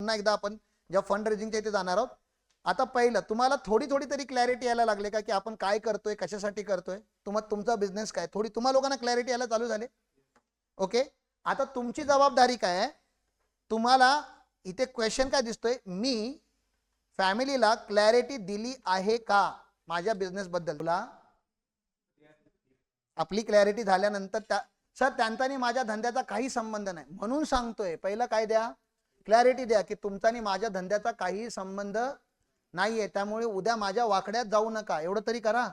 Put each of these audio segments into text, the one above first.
पुन्हा एकदा आपण जेव्हा फंड रेजिंगच्या इथे जाणार आहोत. आता पहिलं तुम्हाला थोडी तरी क्लॅरिटी यायला लागले का की आपण काय करतोय, कशासाठी करतोय, तुमचा बिझनेस काय, थोडी तुम्हा लोकांना क्लॅरिटी यायला चालू झाले. ओके, आता तुमची जबाबदारी काय आहे. तुम्हाला इथे क्वेश्चन काय दिसतोय, मी फॅमिलीला क्लॅरिटी दिली आहे का माझ्या बिझनेस बद्दल. तुला आपली क्लॅरिटी झाल्यानंतर सर त्यांचा आणि माझ्या धंद्याचा काही संबंध नाही म्हणून सांगतोय, पहिलं काय द्या, क्लॅरिटी द्या की तुमचा आणि माझ्या धंद्याचा काही संबंध नाहीये, त्यामुळे उद्या माझ्या वाकड्यात जाऊ नका, एवढं तरी करा.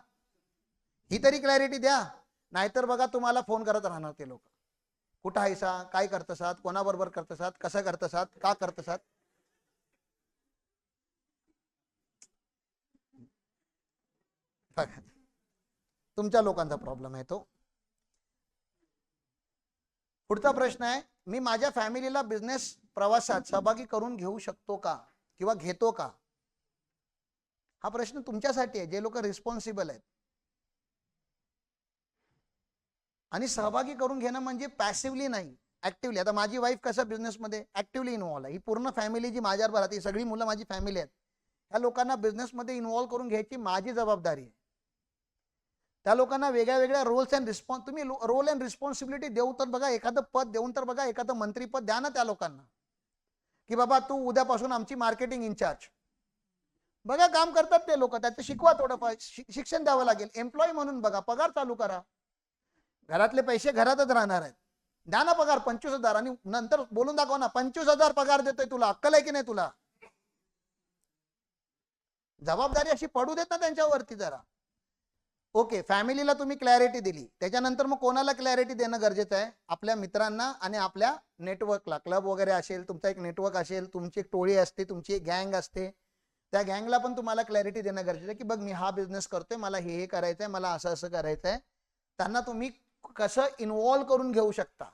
ही तरी क्लॅरिटी द्या. नाहीतर बघा तुम्हाला फोन करत राहणार ते लोक, कुठं आहेसा, काय करतसात, कोणाबरोबर करतसात, कसं करतसात, का करतसात. तुमच्या लोकांचा प्रॉब्लेम आहे तो. पुढचा प्रश्न आहे, मी माझ्या फॅमिलीला बिझनेस प्रवासात सहभागी करून घेऊ शकतो का किंवा घेतो का. हा प्रश्न तुमच्यासाठी आहे जे लोक रिस्पॉन्सिबल आहेत. आणि सहभागी करून घेणं म्हणजे पॅसिव्हली नाही, ऍक्टिव्हली. आता माझी वाईफ कसं बिझनेसमध्ये ऍक्टिव्हली इन्व्हॉल्व आहे, ही पूर्ण फॅमिली जी माझ्याबरोबर राहते, सगळी मुलं माझी फॅमिली आहेत, या लोकांना बिझनेसमध्ये इन्व्हॉल्व करून घ्यायची माझी जबाबदारी आहे. त्या लोकांना वेगळ्या वेगळ्या रोल्स अँड रिस्पॉन्स, तुम्ही रोल अँड रिस्पॉन्सिबिलिटी देऊ तर बघा, एखादं पद देऊन तर बघा, एखादं मंत्रीपद द्या ना त्या लोकांना, की बाबा तू उद्यापासून आमची मार्केटिंग इन्चार्ज. बघा काम करतात ते लोक, त्याचं शिकवा, थोडं शिक्षण द्यावं लागेल. एम्प्लॉई म्हणून बघा, पगार चालू करा. घरातले पैसे घरातच राहणार आहेत, द्या ना पगार 25,000 आणि नंतर बोलून दाखवा ना 25,000 पगार देतोय, तुला अक्कल आहे की नाही, तुला जबाबदारी अशी पडू देत ना त्यांच्यावरती जरा. ओके, फॅमिलीला तुम्ही क्लॅरिटी दिली, त्याच्यानंतर मग कोणाला क्लॅरिटी देणं गरजेचं आहे, आपल्या मित्रांना आणि आपल्या नेटवर्कला. क्लब वगैरे असेल, तुमचा एक नेटवर्क असेल, तुमची एक टोळी असते, तुमची एक गँग असते, त्या गँगला पण तुम्हाला क्लॅरिटी देणं गरजेचं आहे की बघ मी हा बिझनेस करतोय, मला हे करायचंय, मला असं असं करायचंय. त्यांना तुम्ही कसं इन्व्हॉल्व करून घेऊ शकता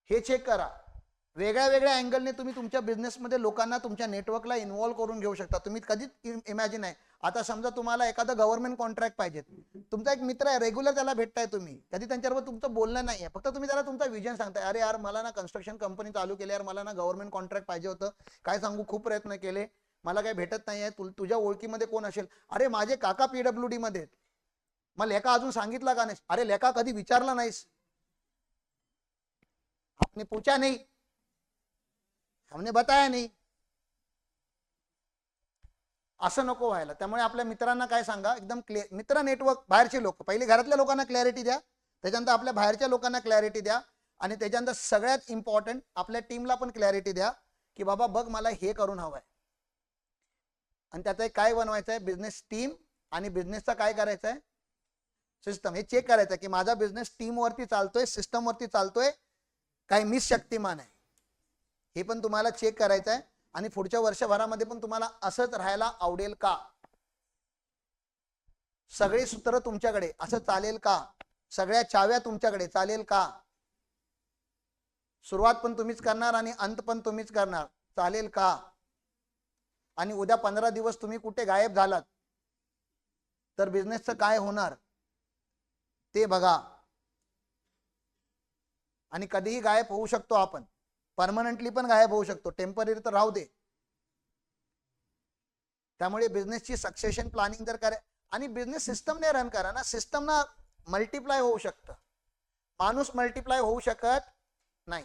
हे चेक करा. वेगळ्या वेगळ्या अँगलने तुम्ही तुमच्या बिझनेसमध्ये लोकांना, तुमच्या नेटवर्कला इन्व्हॉल्व करून घेऊ शकता. तुम्ही कधीच इमॅजिन आहे, आता समजा तुम्हाला एखादं गव्हर्नमेंट कॉन्ट्रॅक्ट पाहिजे, तुमचा एक मित्र आहे, रेग्युलर त्याला भेटताय तुम्ही, कधी त्यांच्याबरोबर तुमचं बोलणं नाही आहे, फक्त तुम्ही त्याला तुमचा विजन सांगताय, अरे यार मला ना कन्स्ट्रक्शन कंपनी चालू केली, यार मला ना गव्हर्नमेंट कॉन्ट्रॅक्ट पाहिजे होतं, काय सांगू खूप प्रयत्न केले, मला काही भेटत नाही आहे, तुझ्या ओळखीमध्ये कोण असेल, अरे माझे काका PWD मध्ये, मग लेखा अजून सांगितला का नाही, अरे लेखा कधी विचारला नाहीस, आपने पूछा नहीं, हमने बताया नहीं. असं नको व्हायला. त्यामुळे आपल्या मित्रांना काय सांगा, एकदम क्लिअर. मित्र, नेटवर्क, बाहेरचे लोक, पहिले घरातल्या लोकांना क्लॅरिटी द्या, त्याच्यानंतर आपल्या बाहेरच्या लोकांना क्लॅरिटी द्या, आणि त्याच्यानंतर सगळ्यात इम्पॉर्टंट आपल्या टीमला पण क्लॅरिटी द्या की बाबा बघ मला हे करून हवंय, आणि त्याचं काय बनवायचं आहे, बिझनेस टीम, आणि बिझनेसचा काय करायचं आहे, सिस्टम. हे चेक करायचं आहे की माझा बिझनेस टीम वरती चालतोय, सिस्टम वरती चालतोय, काही मिस शक्तिमान आहे, हे पण तुम्हाला चेक करायचं आहे. आणि पुढच्या वर्षभरामध्ये पण तुम्हाला असंच राहायला आवडेल का, सगळे सूत्र तुमच्याकडे असं चालेल का, सगळ्या चाव्या तुमच्याकडे चालेल का, सुरुवात पण तुम्हीच करणार आणि अंत पण तुम्हीच करणार, चालेल का. आणि उद्या 15 दिवस तुम्ही कुठे गायब झालात तर बिझनेसचं काय होणार ते बघा. आणि कधीही गायब होऊ शकतो आपण, परमनंटली पण गायब होऊ शकतो, टेम्पररी तर राहू दे. त्यामुळे बिझनेसची सक्सेशन प्लॅनिंग जर करा आणि बिझनेस सिस्टमने रन करा ना, सिस्टमना मल्टिप्लाय होऊ शकतं, माणूस मल्टिप्लाय होऊ शकत नाही,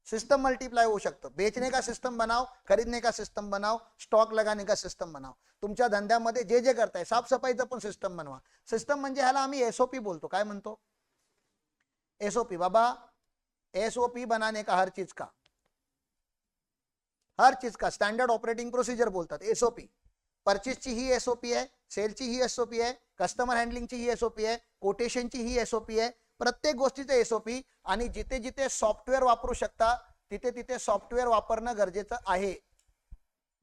सिस्टम मल्टीप्लाई हो सकता. बेचने का सिस्टम बनाओ, खरीदने का सिस्टम बनाओ, स्टॉक लगाने का सिस्टम बनाओ. तुमच्या धंद्यामध्ये जे जे करताय, साफसफाईचं पण सिस्टम बनवा. सिस्टम म्हणजे ह्याला आम्ही SOP बोलतो. काय म्हणतो? SOP. बाबा SOP बनाने का, हर चीज का स्टँडर्ड ऑपरेटिंग प्रोसिजर बोलतात SOP. परचेसची ही SOP आहे, सेलची ही SOP आहे, कस्टमर हँडलिंगची ही SOP आहे, कोटेशनची ही SOP आहे, प्रत्येक गोष्टीचे SOP. आणि जिथे जिथे सॉफ्टवेअर वापरू शकता तिथे तिथे सॉफ्टवेअर वापरणं गरजेचं आहे.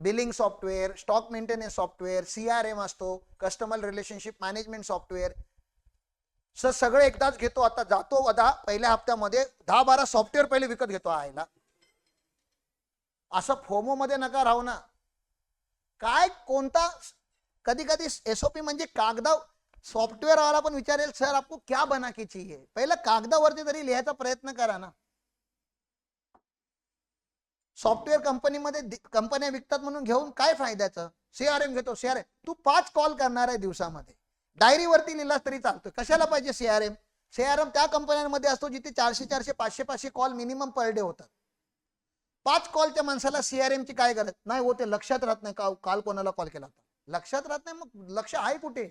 Billing software, stock maintenance software, CRM असतो, कस्टमर रिलेशनशिप मॅनेजमेंट सॉफ्टवेअर. सगळं एकदाच घेतो, आता जातो आता पहिल्या हप्त्यामध्ये 10-12 सॉफ्टवेअर पहिले विकत घेतो आयला. असं फोमो मध्ये नका राहू ना. काय कोणता कधी कधी SOP म्हणजे कागदा, सॉफ्टवेअर वाला पण विचारेल सर आपको क्या बना के चाहिए, पहिला कागदावरती तरी लिहायचा प्रयत्न करा ना. सॉफ्टवेअर कंपनीमध्ये कंपन्या विकतात म्हणून घेऊन काय फायद्याचं? सीआरएम घेतो, सीआरएम. तू 5 कॉल करणार आहे दिवसामध्ये, डायरीवरती लिहिलास तरी चालतोय. कशाला पाहिजे सीआरएम? सीआरएम त्या कंपन्यांमध्ये असतो जिथे 400 500 कॉल मिनिमम पर डे होतात. 5 कॉलच्या माणसाला सीआरएम ची काय गरज नाही हो, ते लक्षात राहत नाही काल कोणाला कॉल केला होता. लक्षात राहत नाही, मग लक्ष आहे कुठे?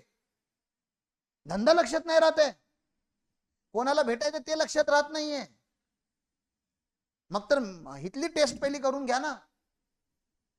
धंदा लक्षात नाही राहते, कोणाला भेटायचं ते लक्षात राहत नाहीये. मग तर इथली टेस्ट पहिली करून घ्या ना.